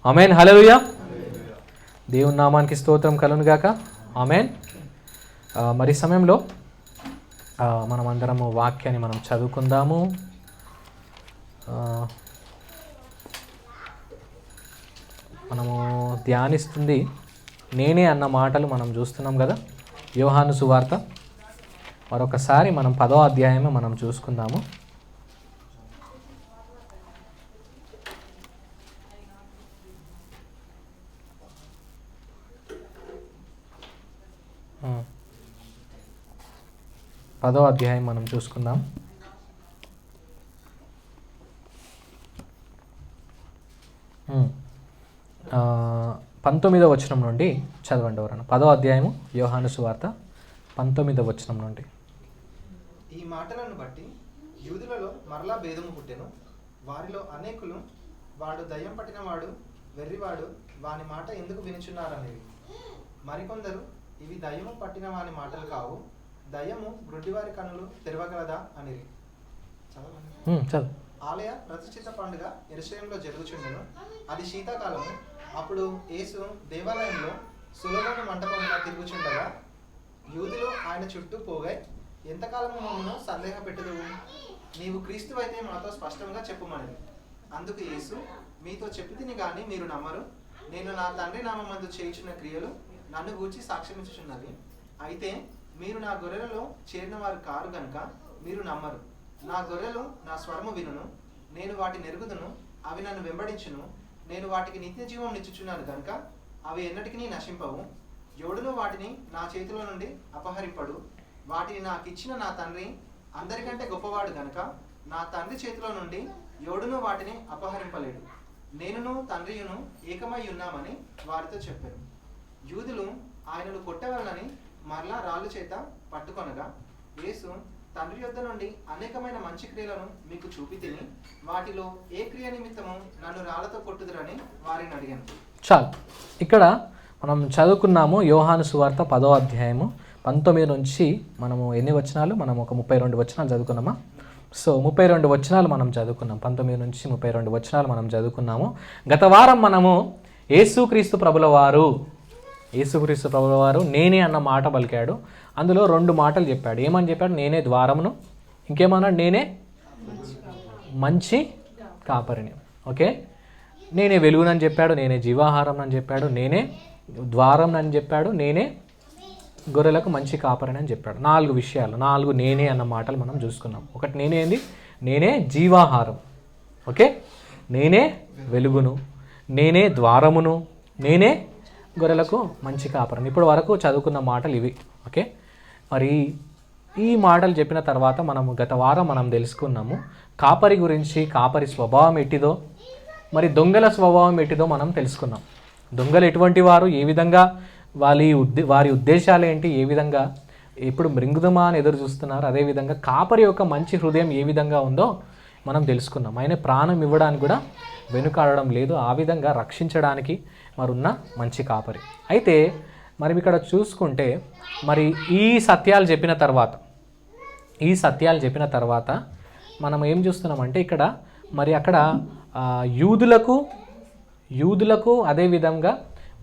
ఆమేన్. హల్లెలూయా. దేవుని నామానికి స్తోత్రం కలుగును గాక. ఆమేన్. మరి సమయంలో మనం అందరము వాక్యాన్ని మనం చదువుకుందాము. మనము ధ్యానిస్తుంది నేనే అన్న మాటలు మనం చూస్తున్నాం కదా, యోహాను సువార్త. మరొకసారి మనం 10వ అధ్యాయమే మనం చూసుకుందాము. పదో అధ్యాయం మనం చూసుకుందాం. 19వ వచనం నుండి చదవండి ఎవరన్నా. 10వ అధ్యాయము యోహాను సువార్త 19వ వచనం నుండి. ఈ మాటలను బట్టి యూదులలో మరలా భేదము పుట్టెను. వారిలో అనేకులు వాడు దయ్యం పట్టినవాడు, వెర్రివాడు, వాని మాట ఎందుకు వినుచున్నారనేవి. మరికొందరు ఇవి దయ్యము పట్టిన వాని మాటలు కావు, దయ్యము గ్రుడ్డివారి కన్నులు తెరవగలదా అనిరి. ఆలయ ప్రతిష్ఠిత పండుగ యెరూషలేములో జరుగుచుండెను. అది శీతాకాలము. అప్పుడు యేసు దేవాలయంలో సులభను మంటపమున తిరుగుచుండగా యూదులు ఆయన చుట్టూ పోగై, ఎంతకాలము మమ్మను సందేహ పెట్టుదువు? నీవు క్రీస్తువైతే మాతో స్పష్టంగా చెప్పుమని. అందుకు యేసు, మీతో చెప్పితిని గాని మీరు నమ్మరు. నేను నా తండ్రి నామమందు చేయుచున్న క్రియలు నన్ను గూర్చి సాక్ష్యమిచ్చుచున్నవి. అయితే మీరు నా గొర్రెలలో చేరిన వారు కారు గనుక మీరు నమ్మరు. నా గొర్రెలు నా స్వరము వినును, నేను వాటిని ఎరుగుదును, అవి నన్ను వెంబడించును. నేను వాటికి నిత్య జీవం నిచ్చుచున్నాను కనుక అవి ఎన్నటికీ నశింపవు. ఎవడును వాటిని నా చేతిలో నుండి అపహరింపడు. వాటిని నాకు ఇచ్చిన నా తండ్రి అందరికంటే గొప్పవాడు గనుక నా తండ్రి చేతిలో నుండి ఎవడును వాటిని అపహరింపలేడు. నేనును తండ్రియును ఏకమై ఉన్నామని వారితో చెప్పారు. యూదులు ఆయనను కొట్టవలనని మరలా రాళ్ళు చేత పట్టుకొనగా యేసు, తండ్రి యొద్ద నుండి అనేకమైన మంచి క్రియలను మీకు చూపితిని, వాటిలో ఏ క్రియ నిమిత్తము నన్ను రాళ్లతో కొట్టుదురని వారిని అడిగాను. చాలు. ఇక్కడ మనం చదువుకున్నాము యోహాను సువార్త 10వ అధ్యాయము 19 నుంచి మనము ఎన్ని వచనాలు? మనం ఒక 32 వచనాలు చదువుకున్నామా? సో 32 వచనాలు మనం చదువుకున్నాం. 19 నుంచి 32 వచనాలు మనం చదువుకున్నాము. గత వారం మనము యేసుక్రీస్తు ప్రభుల వారు నేనే అన్న మాట పలికాడు. అందులో 2 మాటలు చెప్పాడు. ఏమని చెప్పాడు? నేనే ద్వారమును, ఇంకేమన్నాడు? నేనే మంచి కాపరిని. ఓకే, నేనే వెలుగునని చెప్పాడు, నేనే జీవాహారం అని చెప్పాడు, నేనే ద్వారం అని చెప్పాడు, నేనే గొర్రెలకు మంచి కాపరిని అని చెప్పాడు. 4 విషయాలు, 4 నేనే అన్న మాటలు మనం చూసుకున్నాం. ఒకటి నేనే ఏంది? నేనే జీవాహారం. ఓకే, నేనే వెలుగును, నేనే ద్వారమును, నేనే గొర్రెలకు మంచి కాపరిని. ఇప్పటి వరకు చదువుకున్న మాటలు ఇవి. ఓకే, మరి ఈ మాటలు చెప్పిన తర్వాత మనము గత వారం మనం తెలుసుకున్నాము కాపరి గురించి. కాపరి స్వభావం ఎట్టిదో, మరి దొంగల స్వభావం ఎట్టిదో మనం తెలుసుకున్నాం. దొంగలు ఎటువంటి వారు, ఏ విధంగా వారి ఉద్దేశాలు ఏంటి, ఏ విధంగా ఎప్పుడు మృంగుదమా అని ఎదురు చూస్తున్నారు. అదేవిధంగా కాపరి యొక్క మంచి హృదయం ఏ విధంగా ఉందో మనం తెలుసుకున్నాం. ఆయన ప్రాణం ఇవ్వడానికి కూడా వెనుకాడడం లేదు, ఆ విధంగా రక్షించడానికి మరి ఉన్న మంచి కాపరి. అయితే మరి ఇక్కడ చూసుకుంటే మరి ఈ సత్యాలు చెప్పిన తర్వాత మనం ఏం చూస్తున్నామంటే ఇక్కడ మరి అక్కడ యూదులకు అదేవిధంగా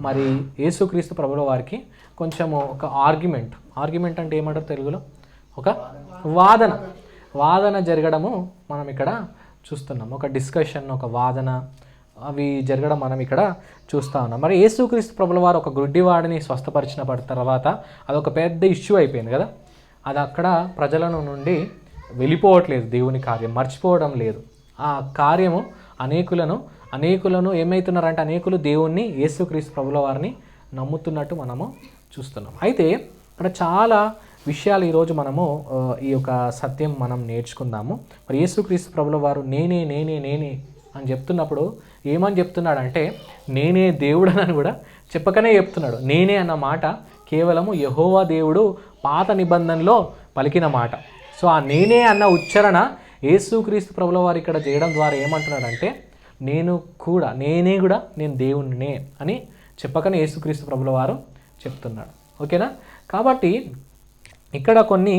మరి యేసుక్రీస్తు ప్రభుల వారికి కొంచెం ఒక ఆర్గ్యుమెంట్ అంటే ఏమంటారు తెలుగులో? ఒక వాదన జరగడము మనం ఇక్కడ చూస్తున్నాం. ఒక డిస్కషన్, ఒక వాదన అవి జరగడం మనం ఇక్కడ చూస్తూ ఉన్నాం. మరి యేసుక్రీస్తు ప్రభుల వారు ఒక గుడ్డివాడిని స్వస్థపరిచిన తర్వాత అదొక పెద్ద ఇష్యూ అయిపోయింది కదా. అది అక్కడ ప్రజలను నుండి వెళ్ళిపోవట్లేదు, దేవుని కార్యం మర్చిపోవడం లేదు. ఆ కార్యము అనేకులను ఏమవుతున్నారంటే అనేకులు దేవుణ్ణి, యేసుక్రీస్తు ప్రభుల వారిని నమ్ముతున్నట్టు మనము చూస్తున్నాం. అయితే ఇక్కడ చాలా విషయాలు ఈరోజు మనము ఈ యొక్క సత్యం మనం నేర్చుకుందాము. మరి యేసుక్రీస్తు ప్రభుల వారు నేనే అని చెప్తున్నప్పుడు ఏమని చెప్తున్నాడంటే నేనే దేవుడనని కూడా చెప్పకనే చెప్తున్నాడు. నేనే అన్న మాట కేవలము యెహోవా దేవుడు పాత నిబంధనలో పలికిన మాట. సో ఆ నేనే అన్న ఉచ్చారణ యేసుక్రీస్తు ప్రభుల వారు ఇక్కడ చేయడం ద్వారా ఏమంటున్నాడంటే నేను దేవుణ్ణినే అని చెప్పకనే యేసుక్రీస్తు ప్రభుల వారు చెప్తున్నాడు. ఓకేనా? కాబట్టి ఇక్కడ కొన్ని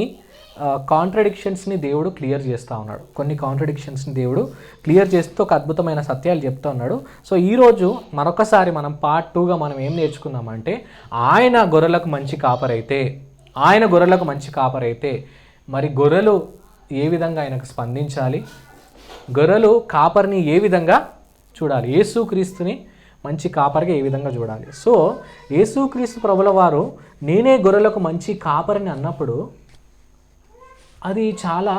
కాంట్రడిక్షన్స్ని దేవుడు క్లియర్ చేస్తూ ఉన్నాడు. కొన్ని కాంట్రడిక్షన్స్ని దేవుడు క్లియర్ చేస్తూ ఒక అద్భుతమైన సత్యాలు చెప్తూ ఉన్నాడు. సో ఈరోజు మరొకసారి మనం పార్ట్ 2గా మనం ఏం నేర్చుకుందామంటే, ఆయన గొర్రెలకు మంచి కాపరైతే మరి గొర్రెలు ఏ విధంగా ఆయనకు స్పందించాలి, గొర్రెలు కాపరిని ఏ విధంగా చూడాలి, యేసుక్రీస్తుని మంచి కాపరిగా ఏ విధంగా చూడాలి. సో యేసుక్రీస్తు ప్రభుల వారు నేనే గొర్రెలకు మంచి కాపరిని అన్నప్పుడు అది చాలా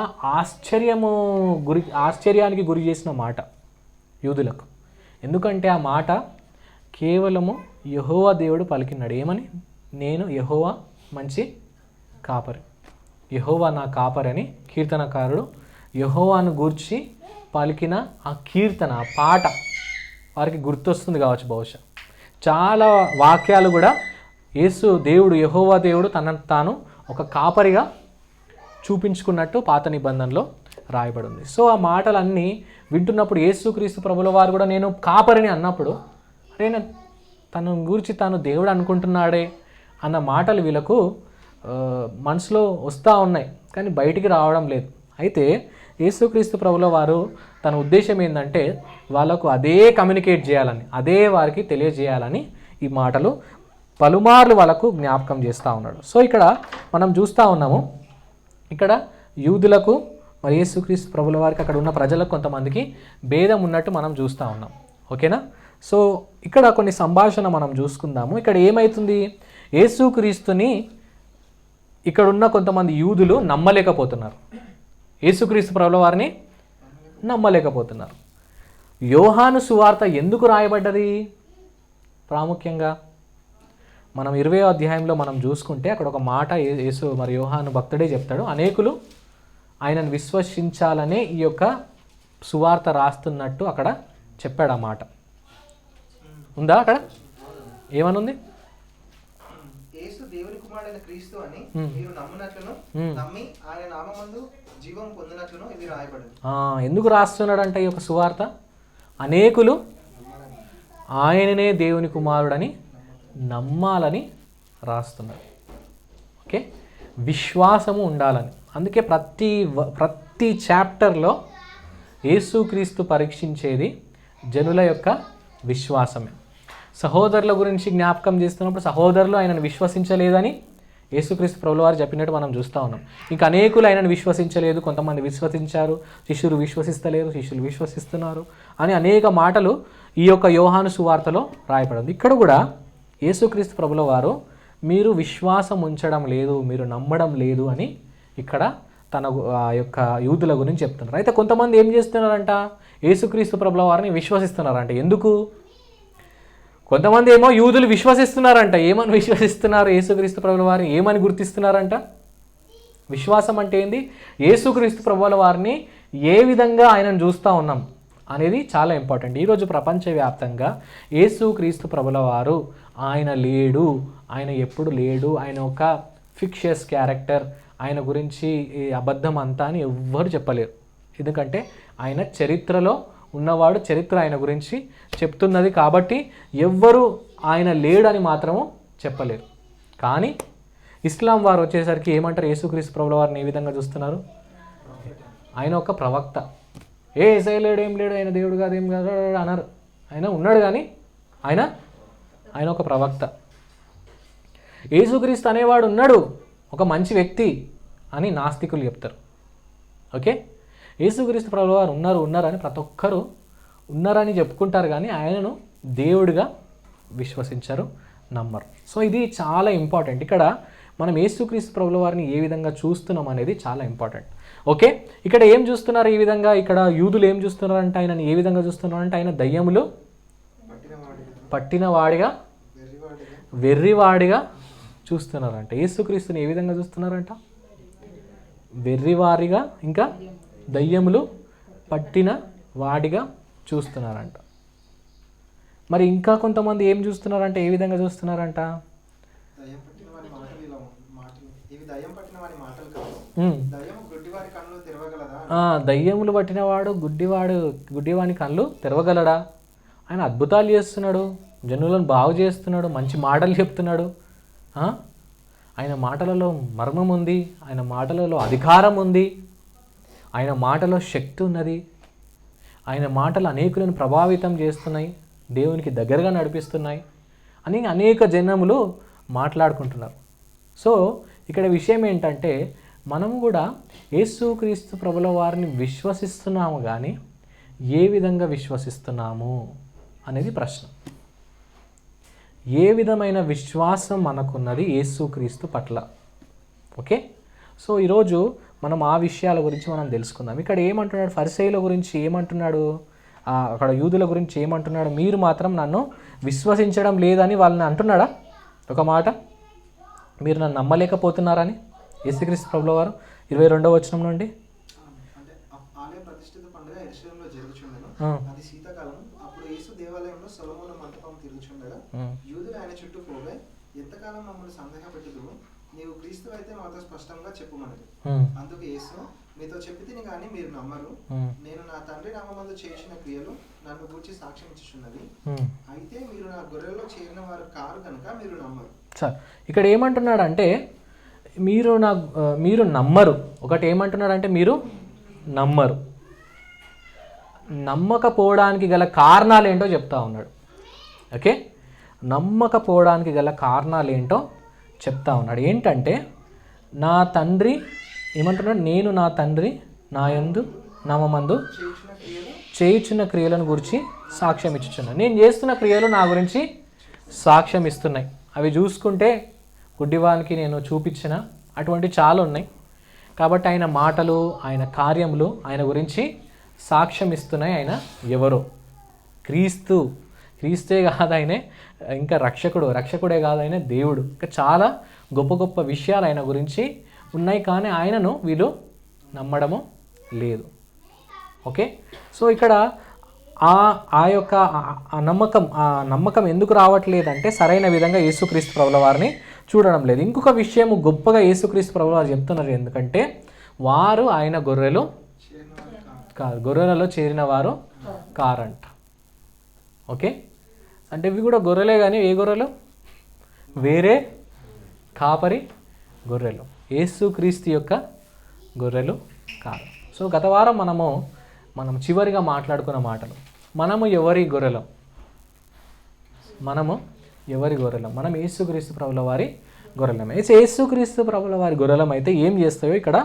ఆశ్చర్యానికి గురి చేసిన మాట యూదులకు. ఎందుకంటే ఆ మాట కేవలము యెహోవా దేవుడు పలికినాడు. ఏమని? నేను యెహోవా మంచి కాపరి, యెహోవా నా కాపరి అని కీర్తనకారుడు యెహోవాను గూర్చి పలికిన ఆ కీర్తన, ఆ పాట వారికి గుర్తొస్తుంది కావచ్చు. బహుశా చాలా వాక్యాలు కూడా దేవుడు యెహోవా దేవుడు తనను తాను ఒక కాపరిగా చూపించుకున్నట్టు పాత నిబంధనలో రాయబడి ఉంది. సో ఆ మాటలన్నీ వింటున్నప్పుడు యేసుక్రీస్తు ప్రభుల వారు కూడా నేను కాపరిని అన్నప్పుడు, అరే తన గురించి తాను దేవుడు అనుకుంటున్నాడే అన్న మాటలు వీళ్ళకు మనసులో వస్తూ ఉన్నాయి, కానీ బయటికి రావడం లేదు. అయితే యేసుక్రీస్తు ప్రభుల వారు తన ఉద్దేశం ఏంటంటే వాళ్ళకు అదే కమ్యూనికేట్ చేయాలని, అదే వారికి తెలియజేయాలని ఈ మాటలు పలుమార్లు వాళ్ళకు జ్ఞాపకం చేస్తూ ఉన్నాడు. సో ఇక్కడ మనం చూస్తూ ఉన్నాము, ఇక్కడ యూదులకు మరి యేసుక్రీస్తు ప్రభుల వారికి అక్కడ ఉన్న ప్రజలకు కొంతమందికి భేదం ఉన్నట్టు మనం చూస్తూ ఉన్నాం. ఓకేనా? సో ఇక్కడ కొన్ని సంభాషణ మనం చూసుకుందాము. ఇక్కడ ఏమవుతుంది, యేసుక్రీస్తుని ఇక్కడ ఉన్న కొంతమంది యూదులు నమ్మలేకపోతున్నారు, యేసుక్రీస్తు ప్రభుల వారిని నమ్మలేకపోతున్నారు. యోహాను సువార్త ఎందుకు రాయబడ్డది? ప్రాముఖ్యంగా మనం 20వ అధ్యాయంలో మనం చూసుకుంటే అక్కడ ఒక మాట యేసు మరి యోహాను భక్తుడే చెప్తాడు, అనేకులు ఆయనను విశ్వసించాలనే ఈ యొక్క సువార్త రాస్తున్నట్టు అక్కడ చెప్పాడు. ఆ మాట ఉందా అక్కడ? ఏమనుంది? యేసు దేవుని కుమారుడైన క్రీస్తు అని మీరు నమ్మునట్లును నమ్మి ఆయన నామమందు జీవం పొందినట్లును ఇది రాయబడింది. ఎందుకు రాస్తున్నాడంటే ఈ యొక్క సువార్త అనేకులు ఆయననే దేవుని కుమారుడని నమ్మాలని రాస్తున్నాడు. ఓకే, విశ్వాసము ఉండాలని. అందుకే ప్రతి చాప్టర్లో యేసుక్రీస్తు పరీక్షించేది జనుల యొక్క విశ్వాసమే. సహోదరుల గురించి జ్ఞాపకం చేస్తున్నప్పుడు సహోదరులు ఆయనను విశ్వసించలేదని యేసుక్రీస్తు ప్రభుల వారు చెప్పినట్టు మనం చూస్తూ ఉన్నాం. ఇంకా అనేకులు ఆయనను విశ్వసించలేదు, కొంతమంది విశ్వసించారు, శిష్యులు విశ్వసిస్తలేరు, శిష్యులు విశ్వసిస్తున్నారు అని అనేక మాటలు ఈ యొక్క యోహాను సువార్తలో రాయబడింది. ఇక్కడ కూడా యేసుక్రీస్తు ప్రభుల వారు మీరు విశ్వాసం ఉంచడం లేదు, మీరు నమ్మడం లేదు అని ఇక్కడ తన యొక్క యూదుల గురించి చెప్తున్నారు. అయితే కొంతమంది ఏం చేస్తున్నారంట, యేసుక్రీస్తు ప్రభుల వారిని విశ్వసిస్తున్నారంట. ఎందుకు? కొంతమంది ఏమో యూదులు విశ్వసిస్తున్నారంట. ఏమని విశ్వసిస్తున్నారు? యేసుక్రీస్తు ప్రభుల వారిని ఏమని గుర్తిస్తున్నారంట? విశ్వాసం అంటే ఏంది? యేసుక్రీస్తు ప్రభుల వారిని ఏ విధంగా ఆయనను చూస్తూ ఉన్నాం అనేది చాలా ఇంపార్టెంట్. ఈరోజు ప్రపంచవ్యాప్తంగా యేసుక్రీస్తు ప్రభుల వారు ఆయన లేడు, ఆయన ఎప్పుడు లేడు, ఆయన ఒక ఫిక్షియస్ క్యారెక్టర్, ఆయన గురించి ఈ అబద్ధం అంతా అని ఎవ్వరు చెప్పలేరు. ఎందుకంటే ఆయన చరిత్రలో ఉన్నవాడు, చరిత్ర ఆయన గురించి చెప్తున్నది కాబట్టి ఎవ్వరు ఆయన లేడని మాత్రము చెప్పలేరు. కానీ ఇస్లాం వారు వచ్చేసరికి ఏమంటారు? యేసుక్రీస్తు ప్రభుల వారిని ఏ విధంగా చూస్తున్నారు? ఆయన ఒక ప్రవక్త. ఏసై లేడు, ఏం లేడు, ఆయన దేవుడు కాదు, ఏం కాదు అన్నారు. ఆయన ఉన్నాడు కానీ ఆయన ఒక ప్రవక్త. యేసుక్రీస్తు అనేవాడు ఉన్నాడు, ఒక మంచి వ్యక్తి అని నాస్తికులు చెప్తారు. ఓకే, యేసుక్రీస్తు ప్రభుల వారు ఉన్నారని ప్రతి ఒక్కరూ ఉన్నారని చెప్పుకుంటారు, కానీ ఆయనను దేవుడిగా విశ్వసించరు, నమ్మరు. సో ఇది చాలా ఇంపార్టెంట్. ఇక్కడ మనం యేసుక్రీస్తు ప్రభుల వారిని ఏ విధంగా చూస్తున్నాం అనేది చాలా ఇంపార్టెంట్. ఓకే, ఇక్కడ ఏం చూస్తున్నారు? ఈ విధంగా ఇక్కడ యూదులు ఏం చూస్తున్నారంటే ఆయనని ఏ విధంగా చూస్తున్నారంటే ఆయన దయ్యములు పట్టినవాడిగా, వెర్రివాడిగా చూస్తున్నారంట. యేసుక్రీస్తుని ఏ విధంగా చూస్తున్నారంట? వెర్రివారిగా, ఇంకా దయ్యములు పట్టిన వాడిగా చూస్తున్నారంట. మరి ఇంకా కొంతమంది ఏం చూస్తున్నారంటే ఏ విధంగా చూస్తున్నారంట? దయ్యములు పట్టినవాడు గుడ్డివాని కళ్ళు తెరవగలడా? ఆయన అద్భుతాలు చేస్తున్నాడు, జనులను బాగు చేస్తున్నాడు, మంచి మాటలు చెప్తున్నాడు, ఆయన మాటలలో మర్మం ఉంది, ఆయన మాటలలో అధికారం ఉంది, ఆయన మాటలో శక్తి ఉన్నది, ఆయన మాటలు అనేకులను ప్రభావితం చేస్తున్నాయి, దేవునికి దగ్గరగా నడిపిస్తున్నాయి అని అనేక జనములు మాట్లాడుకుంటున్నారు. సో ఇక్కడ విషయం ఏంటంటే మనము కూడా యేసుక్రీస్తు ప్రభుల వారిని విశ్వసిస్తున్నాము, కానీ ఏ విధంగా విశ్వసిస్తున్నాము అనేది ప్రశ్న. ఏ విధమైన విశ్వాసం మనకున్నది యేసుక్రీస్తు పట్ల? ఓకే, సో ఈరోజు మనం ఆ విషయాల గురించి మనం తెలుసుకుందాం. ఇక్కడ ఏమంటున్నాడు, ఫరిసయ్యుల గురించి ఏమంటున్నాడు, అక్కడ యూదుల గురించి ఏమంటున్నాడు, మీరు మాత్రం నన్ను విశ్వసించడం లేదని వాళ్ళని అంటున్నాడా? ఒక మాట, మీరు నన్ను నమ్మలేకపోతున్నారని యేసుక్రీస్తు ప్రభుల వారు 22వ వచనం నుండి. అంటే ఆలయ ప్రతిష్ఠిత పండుగ యెరూషలేములో జరుగుచుండెను. అది శీతాకాలం. అప్పుడు యేసు దేవాలయంలో సొలొమోను మంటపం తిరుగుచుండగా యూదులు ఆయన చుట్టూ పోగా, ఎంతకాలం మమ్మల్ని సందేహపెట్టుదువు, నీవు క్రీస్తు అయితే మాతో స్పష్టంగా చెప్పుమన్నది. అందుకు యేసు, మీతో చెప్పితిని కానీ మీరు నమ్మరు. నేను నా తండ్రి నామమందు చేసిన క్రియలు నన్ను గూర్చి సాక్ష్యం ఇచ్చుచున్నది. అయితే మీరు నా గొర్రెల్లో చేరిన వారు కారు కనుక మీరు నమ్మరు. సార్ ఇక్కడ ఏమంటున్నాడంటే మీరు నమ్మరు. ఒకటి ఏమంటున్నాడంటే మీరు నమ్మరు. నమ్మకపోవడానికి గల కారణాలు ఏంటో చెప్తా ఉన్నాడు. ఓకే, నమ్మకపోవడానికి గల కారణాలు ఏంటో చెప్తా ఉన్నాడు. ఏంటంటే నా తండ్రి ఏమంటున్నాడు, నేను నా తండ్రి నా యందు నామమందు చేయుచున్న క్రియలను గురించి సాక్ష్యం ఇచ్చుచున్నాను. నేను చేస్తున్న క్రియలు నా గురించి సాక్ష్యం ఇస్తున్నాయి. అవి చూసుకుంటే గుడ్డివానికి నేను చూపించిన అటువంటి చాలా ఉన్నాయి. కాబట్టి ఆయన మాటలు, ఆయన కార్యములు ఆయన గురించి సాక్ష్యం ఇస్తున్నాయి. ఆయన ఎవరో? క్రీస్తే కాదు ఆయనే ఇంకా రక్షకుడే కాదు ఆయన దేవుడు. ఇంకా చాలా గొప్ప గొప్ప విషయాలు ఆయన గురించి ఉన్నాయి, కానీ ఆయనను వీళ్ళు నమ్మడము లేదు. ఓకే, సో ఇక్కడ ఆ యొక్క నమ్మకం ఎందుకు రావట్లేదంటే సరైన విధంగా యేసుక్రీస్తు ప్రభుల వారిని చూడడం లేదు. ఇంకొక విషయం గొప్పగా యేసుక్రీస్తు ప్రభుల వారు చెప్తున్నారు, ఎందుకంటే వారు ఆయన గొర్రెలు కాదు, గొర్రెలలో చేరిన వారు కారంట. ఓకే, అంటే ఇవి కూడా గొర్రెలే, కానీ ఏ గొర్రెలు? వేరే కాపరి గొర్రెలు, యేసుక్రీస్తు యొక్క గొర్రెలు కాదు. సో గత వారం మనం చివరిగా మాట్లాడుకున్న మాటలు, మనము ఎవరి గొర్రెలం? మనం యేసుక్రీస్తు ప్రభుల వారి గొర్రెలం. యేసుక్రీస్తు ప్రభుల వారి గొర్రెలం అయితే ఏం చేస్తాయో ఇక్కడ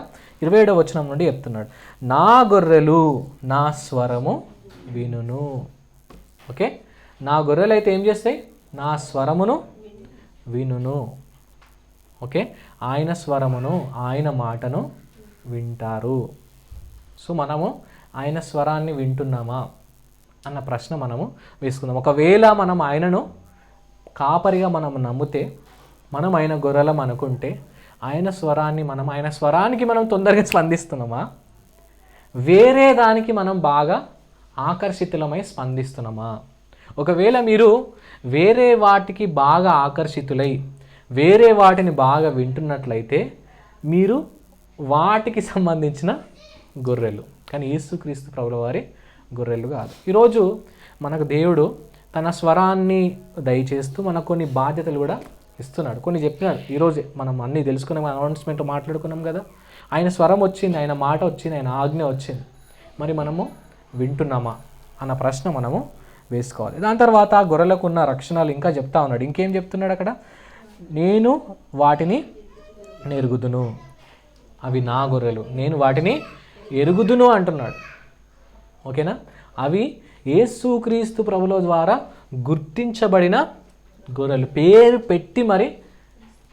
27వ వచనం నుండి చెప్తున్నాడు, నా గొర్రెలు నా స్వరము వినును. ఓకే, నా గొర్రెలు అయితే ఏం చేస్తాయి? నా స్వరమును వినును. ఓకే, ఆయన స్వరమును ఆయన మాటను వింటారు. సో మనము ఆయన స్వరాన్ని వింటున్నామా అన్న ప్రశ్న మనము వేసుకుందాం. ఒకవేళ మనం ఆయనను కాపరిగా మనం నమ్మితే, మనం ఆయన గొర్రెలం అనుకుంటే, ఆయన స్వరానికి మనం తొందరగా స్పందిస్తున్నామా? వేరే దానికి మనం బాగా ఆకర్షితులమై స్పందిస్తున్నామా? ఒకవేళ మీరు వేరే వాటికి బాగా ఆకర్షితులై వేరే వాటిని బాగా వింటున్నట్లయితే మీరు వాటికి సంబంధించిన గొర్రెలు, కానీ యేసుక్రీస్తు ప్రభుల వారి గొర్రెలు కాదు. ఈరోజు మనకు దేవుడు తన స్వరాన్ని దయచేస్తూ మనకు కొన్ని బాధ్యతలు కూడా ఇస్తున్నాడు, కొన్ని చెప్పినాడు. ఈరోజే మనం అన్నీ తెలుసుకున్నాం, అనౌన్స్మెంట్ మాట్లాడుకున్నాం కదా. ఆయన స్వరం వచ్చింది, ఆయన మాట వచ్చింది, ఆయన ఆజ్ఞ వచ్చింది. మరి మనము వింటున్నామా అన్న ప్రశ్న మనము వేసుకోవాలి. దాని తర్వాత గొర్రెలకు ఉన్న రక్షణలు ఇంకా చెప్తా ఉన్నాడు. ఇంకేం చెప్తున్నాడు అక్కడ? నేను వాటిని ఎరుగుదును, అవి నా గొర్రెలు, నేను వాటిని ఎరుగుదును అంటున్నాడు. ఓకేనా? అవి యేసుక్రీస్తు ప్రభుల ద్వారా గుర్తించబడిన గొర్రెలు, పేరు పెట్టి మరి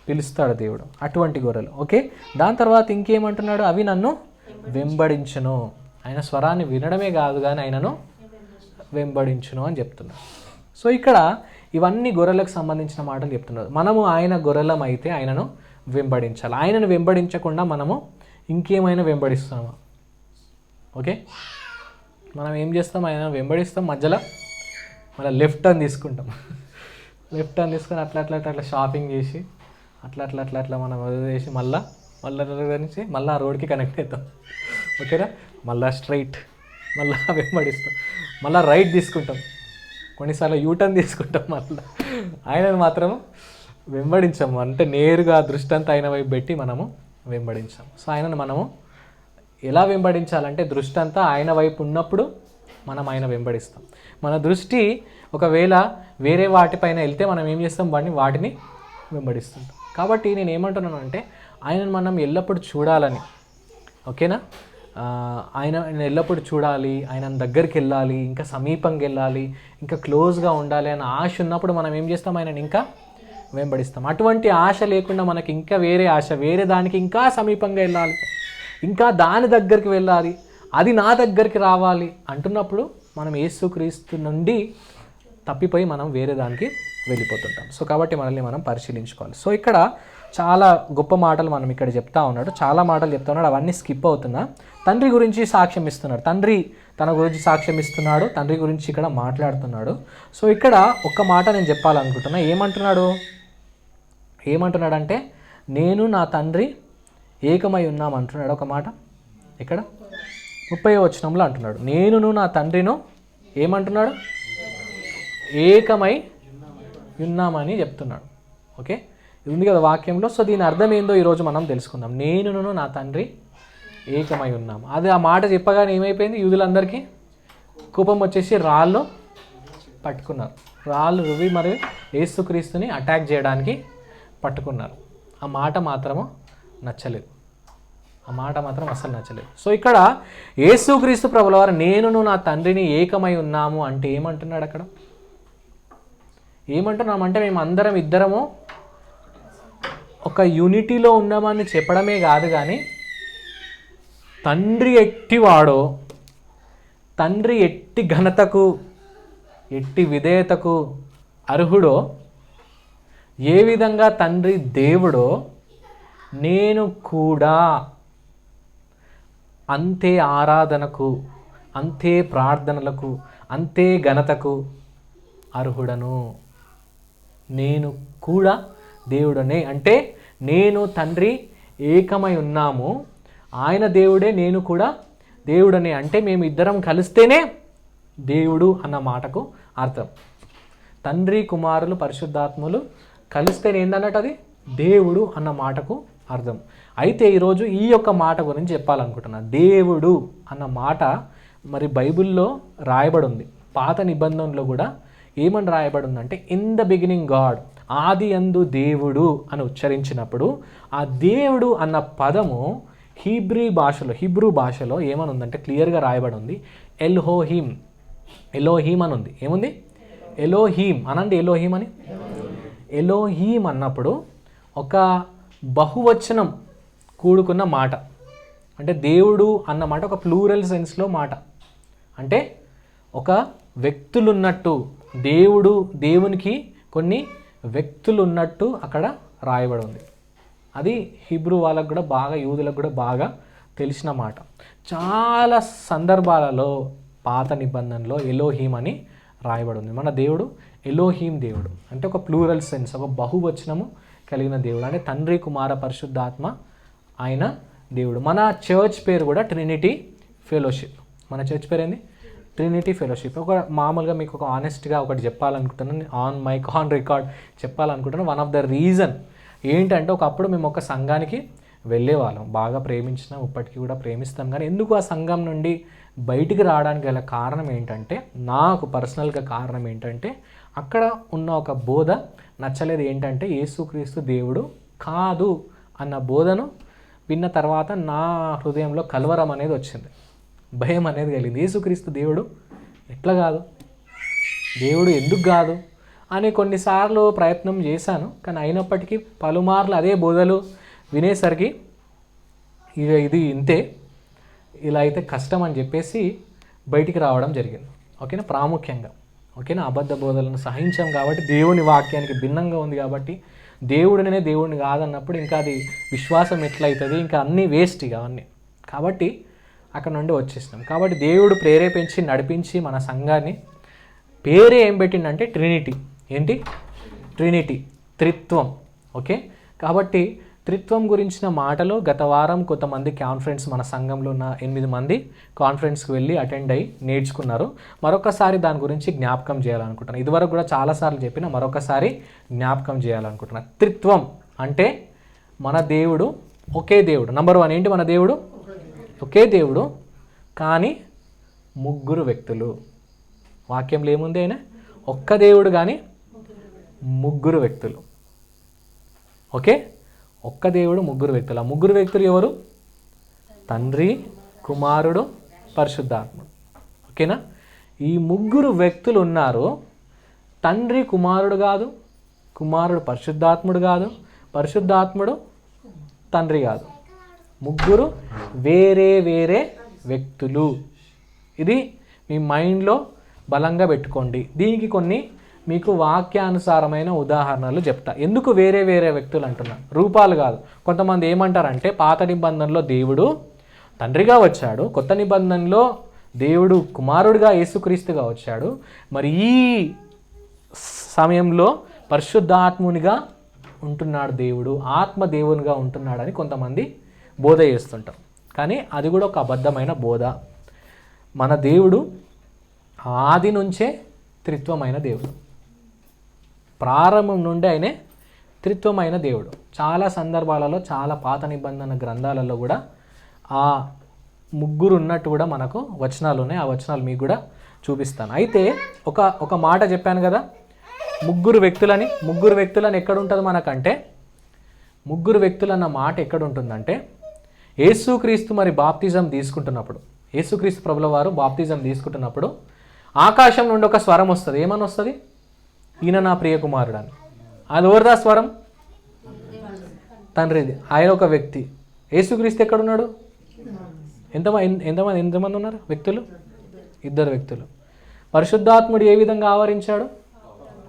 పిలుస్తాడు దేవుడు, అటువంటి గొర్రెలు. ఓకే, దాని తర్వాత ఇంకేమంటున్నాడు? అవి నన్ను వెంబడించును. ఆయన స్వరాన్ని వినడమే కాదు, కానీ ఆయనను వెంబడించును అని చెప్తున్నాడు. సో ఇక్కడ ఇవన్నీ గొర్రెలకు సంబంధించిన మాటలు చెప్తున్నారు. మనము ఆయన గొర్రెలం అయితే ఆయనను వెంబడించాలి. ఆయనను వెంబడించకుండా మనము ఇంకేమైనా వెంబడిస్తామా? ఓకే, మనం ఏం చేస్తాం? ఆయన వెంబడిస్తాం, మధ్యలో మళ్ళీ లెఫ్ట్ టర్న్ తీసుకుంటాం. లెఫ్ట్ టర్న్ తీసుకొని అట్లా షాపింగ్ చేసి అట్లా మనం వదిలేసి మళ్ళీ నుంచి మళ్ళీ ఆ రోడ్కి కనెక్ట్ అవుతాం. ఓకేనా? మళ్ళీ స్ట్రైట్, మళ్ళీ వెంబడిస్తాం, మళ్ళీ రైట్ తీసుకుంటాం, కొన్నిసార్లు యూటర్న్ తీసుకుంటాం. మళ్ళీ ఆయనను మాత్రం వెంబడించాము. అంటే నేరుగా దృష్టంతా ఆయన వైపు పెట్టి మనము వెంబడించాము. సో ఆయనను మనము ఎలా వెంబడించాలంటే దృష్టి అంతా ఆయన వైపు ఉన్నప్పుడు మనం ఆయన వెంబడిస్తాం. మన దృష్టి ఒకవేళ వేరే వాటిపైన వెళ్తే మనం ఏం చేస్తాం, వాటిని వెంబడిస్తుంటాం. కాబట్టి నేను ఏమంటున్నాను అంటే ఆయనను మనం ఎల్లప్పుడూ చూడాలని, ఓకేనా, ఆయన ఎల్లప్పుడూ చూడాలి, ఆయన దగ్గరికి వెళ్ళాలి, ఇంకా సమీపంగా వెళ్ళాలి, ఇంకా క్లోజ్గా ఉండాలి అన్న ఆశ ఉన్నప్పుడు మనం ఏం చేస్తాం, ఆయనని ఇంకా వెంబడిస్తాం. అటువంటి ఆశ లేకుండా మనకి ఇంకా వేరే ఆశ, వేరే దానికి ఇంకా సమీపంగా వెళ్ళాలి, ఇంకా దాని దగ్గరికి వెళ్ళాలి, అది నా దగ్గరికి రావాలి అంటున్నప్పుడు మనం యేసుక్రీస్తు నుండి తప్పిపోయి మనం వేరే దానికి వెళ్ళిపోతుంటాం. సో కాబట్టి మనల్ని మనం పరిశీలించుకోవాలి. సో ఇక్కడ చాలా గొప్ప మాటలు మనం ఇక్కడ చెప్తా ఉన్నాడు, చాలా మాటలు చెప్తా ఉన్నాడు, అవన్నీ స్కిప్ అవుతున్నా. తండ్రి గురించి సాక్ష్యం ఇస్తున్నాడు, తండ్రి తన గురించి సాక్ష్యం ఇస్తున్నాడు, తండ్రి గురించి ఇక్కడ మాట్లాడుతున్నాడు. సో ఇక్కడ ఒక్క మాట నేను చెప్పాలనుకుంటున్నా. ఏమంటున్నాడంటే నేను నా తండ్రి ఏకమై ఉన్నాం అంటున్నాడు. ఒక మాట ఇక్కడ 30వ వచనంలో అంటున్నాడు, నేనును నా తండ్రిను ఏమంటున్నాడు, ఏకమై ఉన్నామని చెప్తున్నాడు. ఓకే, ఇది ఉంది కదా వాక్యంలో. సో దీని అర్థం ఏందో ఈరోజు మనం తెలుసుకుందాం. నేనును నా తండ్రి ఏకమై ఉన్నాము. అది ఆ మాట చెప్పగానే ఏమైపోయింది, యూదులందరికీ కోపం వచ్చేసి రాళ్ళు పట్టుకున్నారు. రాళ్ళు రువి మరియు యేసుక్రీస్తుని అటాక్ చేయడానికి పట్టుకున్నారు. ఆ మాట మాత్రము నచ్చలేదు, ఆ మాట మాత్రం అసలు నచ్చలేదు. సో ఇక్కడ యేసుక్రీస్తు ప్రభుల వారు నేనును నా తండ్రిని ఏకమై ఉన్నాము అంటే ఏమంటున్నాడు, అక్కడ ఏమంటున్నామంటే మేము అందరం ఇద్దరము ఒక యూనిటీలో ఉన్నామని చెప్పడమే కాదు, కానీ తండ్రి ఎట్టివాడో, తండ్రి ఎట్టి ఘనతకు ఎట్టి విధేయతకు అర్హుడో, ఏ విధంగా తండ్రి దేవుడో నేను కూడా అంతే ఆరాధనకు, అంతే ప్రార్థనలకు, అంతే ఘనతకు అర్హుడను. నేను కూడా దేవుడనే అంటే నేను తండ్రి ఏకమై ఉన్నాము, ఆయన దేవుడే, నేను కూడా దేవుడనే అంటే మేము ఇద్దరం కలిస్తేనే దేవుడు అన్న మాటకు అర్థం. తండ్రి కుమారులు పరిశుద్ధాత్ములు కలిస్తేనే ఏందన్నట్టు అది దేవుడు అన్న మాటకు అర్థం. అయితే ఈరోజు ఈ యొక్క మాట గురించి చెప్పాలనుకుంటున్నా. దేవుడు అన్న మాట మరి బైబిల్లో రాయబడి ఉంది. పాత నిబంధనలో కూడా ఏమని రాయబడి ఉందంటే ఇన్ ద బిగినింగ్ గాడ్, ఆది యందు దేవుడు అని ఉచ్చరించినప్పుడు ఆ దేవుడు అన్న పదము హిబ్రూ భాషలో ఏమని ఉందంటే క్లియర్గా రాయబడి ఉంది ఎల్హోహీమ్. ఎలోహీమ్ అని ఉంది. ఏముంది? ఎలోహీమ్ అనండి, ఎలోహీమ్ అని. ఎలోహీమ్ అన్నప్పుడు ఒక బహువచనం కూడుకున్న మాట, అంటే దేవుడు అన్న మాట ఒక ప్లూరల్ సెన్స్లో మాట, అంటే ఒక వ్యక్తులున్నట్టు, దేవునికి కొన్ని వ్యక్తులు ఉన్నట్టు అక్కడ రాయబడి ఉంది. అది హిబ్రూ వాళ్ళకు కూడా బాగా, యూదులకు కూడా బాగా తెలిసిన మాట. చాలా సందర్భాలలో పాత నిబంధనలో ఎలోహీమ్ అని రాయబడి ఉంది. మన దేవుడు ఎలోహీమ్ దేవుడు అంటే ఒక ప్లూరల్ సెన్స్, ఒక బహువచనము కలిగిన దేవుడు, అంటే తండ్రి కుమార పరిశుద్ధాత్మ ఆయన దేవుడు. మన చర్చ్ పేరు కూడా ట్రినిటీ ఫెలోషిప్. మన చర్చ్ పేరు ఏంది? Trinity fellowship. ఒక మామూలుగా మీకు ఒక ఆనెస్ట్గా ఒకటి చెప్పాలనుకుంటున్నాను, ఆన్ మైక్ ఆన్ రికార్డ్ చెప్పాలనుకుంటున్నాను. వన్ ఆఫ్ ద రీజన్ ఏంటంటే ఒకప్పుడు మేము ఒక సంఘానికి వెళ్ళేవాళ్ళం, బాగా ప్రేమించినాం, ఇప్పటికీ కూడా ప్రేమిస్తాం. కానీ ఎందుకు ఆ సంఘం నుండి బయటికి రావడానికి గల కారణం ఏంటంటే, నాకు పర్సనల్గా కారణం ఏంటంటే అక్కడ ఉన్న ఒక బోధ నచ్చలేదు. ఏంటంటే యేసుక్రీస్తు దేవుడు కాదు అన్న బోధను విన్న తర్వాత నా హృదయంలో కలవరం అనేది వచ్చింది, భయం అనేది కలిగింది. యేసుక్రీస్తు దేవుడు ఎట్లా కాదు, దేవుడు ఎందుకు కాదు అని కొన్నిసార్లు ప్రయత్నం చేశాను. కానీ అయినప్పటికీ పలుమార్లు అదే బోధలు వినేసరికి ఇక ఇది ఇంతే, ఇలా అయితే కష్టం అని చెప్పేసి బయటికి రావడం జరిగింది. ఓకేనా, ప్రాముఖ్యంగా ఓకేనా, అబద్ధ బోధలను సహించాం కాబట్టి, దేవుని వాక్యానికి భిన్నంగా ఉంది కాబట్టి, దేవుడినే దేవుడిని కాదన్నప్పుడు ఇంకా అది విశ్వాసం ఎట్లయితుంది, ఇంకా అన్నీ వేస్ట్ ఇక అవన్నీ. కాబట్టి అక్కడ నుండి వచ్చేసినాం. కాబట్టి దేవుడు ప్రేరేపించి నడిపించి మన సంఘాన్ని పేరే ఏం పెట్టిండంటే ట్రినిటీ. ఏంటి? ట్రినిటీ, త్రిత్వం. ఓకే, కాబట్టి త్రిత్వం గురించిన మాటలు గత వారం కొంతమంది కాన్ఫరెన్స్, మన సంఘంలో ఉన్న 8 మంది కాన్ఫరెన్స్కి వెళ్ళి అటెండ్ అయ్యి నేర్చుకున్నారు. మరొకసారి దాని గురించి జ్ఞాపకం చేయాలనుకుంటున్నాను. ఇదివరకు కూడా చాలాసార్లు చెప్పిన మరొకసారి జ్ఞాపకం చేయాలనుకుంటున్నాను. త్రిత్వం అంటే మన దేవుడు ఒకే దేవుడు. నంబర్ 1 ఏంటి? మన దేవుడు ఒకే దేవుడు, కానీ ముగ్గురు వ్యక్తులు. వాక్యంలో ఏముంది? అయినా ఒక్క దేవుడు కానీ ముగ్గురు వ్యక్తులు. ఓకే, ఒక్క దేవుడు ముగ్గురు వ్యక్తులు. ఆ ముగ్గురు వ్యక్తులు ఎవరు? తండ్రి, కుమారుడు, పరిశుద్ధాత్ముడు. ఓకేనా? ఈ ముగ్గురు వ్యక్తులు ఉన్నారు. తండ్రి కుమారుడు కాదు, కుమారుడు పరిశుద్ధాత్ముడు కాదు, పరిశుద్ధాత్ముడు తండ్రి కాదు. ముగ్గురు వేరే వేరే వ్యక్తులు. ఇది మీ మైండ్లో బలంగా పెట్టుకోండి. దీనికి కొన్ని మీకు వాక్యానుసారమైన ఉదాహరణలు చెప్తా. ఎందుకు వేరే వేరే వ్యక్తులు అంటున్నా? రూపాలు కాదు. కొంతమంది ఏమంటారంటే పాత నిబంధనలో దేవుడు తండ్రిగా వచ్చాడు, కొత్త నిబంధనలో దేవుడు కుమారుడిగా యేసుక్రీస్తుగా వచ్చాడు, మరి ఈ సమయంలో పరిశుద్ధాత్మునిగా ఉంటున్నాడు దేవుడు, ఆత్మ దేవునిగా ఉంటున్నాడని కొంతమంది బోధ చేస్తుంటారు. కానీ అది కూడా ఒక అబద్ధమైన బోధ. మన దేవుడు ఆది నుంచే త్రిత్వమైన దేవుడు. ప్రారంభం నుండి ఆయనే త్రిత్వమైన దేవుడు. చాలా సందర్భాలలో, చాలా పాత నిబంధన గ్రంథాలలో కూడా ఆ ముగ్గురు ఉన్నట్టు కూడా మనకు వచనాలు ఉన్నాయి. ఆ వచనాలు మీకు కూడా చూపిస్తాను. అయితే ఒక మాట చెప్పాను కదా, ముగ్గురు వ్యక్తులని. ముగ్గురు వ్యక్తులని ఎక్కడ ఉంటుంది మనకంటే, ముగ్గురు వ్యక్తులు అన్న మాట ఎక్కడ ఉంటుందంటే, యేసుక్రీస్తు మరి బాప్తిజం తీసుకుంటున్నప్పుడు, యేసుక్రీస్తు ప్రభుల వారు బాప్తిజం తీసుకుంటున్నప్పుడు ఆకాశం నుండి ఒక స్వరం వస్తుంది. ఏమని వస్తుంది? ఈయన నా ప్రియ కుమారుడు అని. అది ఎవరిదా స్వరం? తండ్రిది. ఆయన ఒక వ్యక్తి. యేసుక్రీస్తు ఎక్కడున్నాడు? ఎంతమంది ఉన్నారు వ్యక్తులు? 2 వ్యక్తులు. పరిశుద్ధాత్ముడు ఏ విధంగా ఆవరించాడు?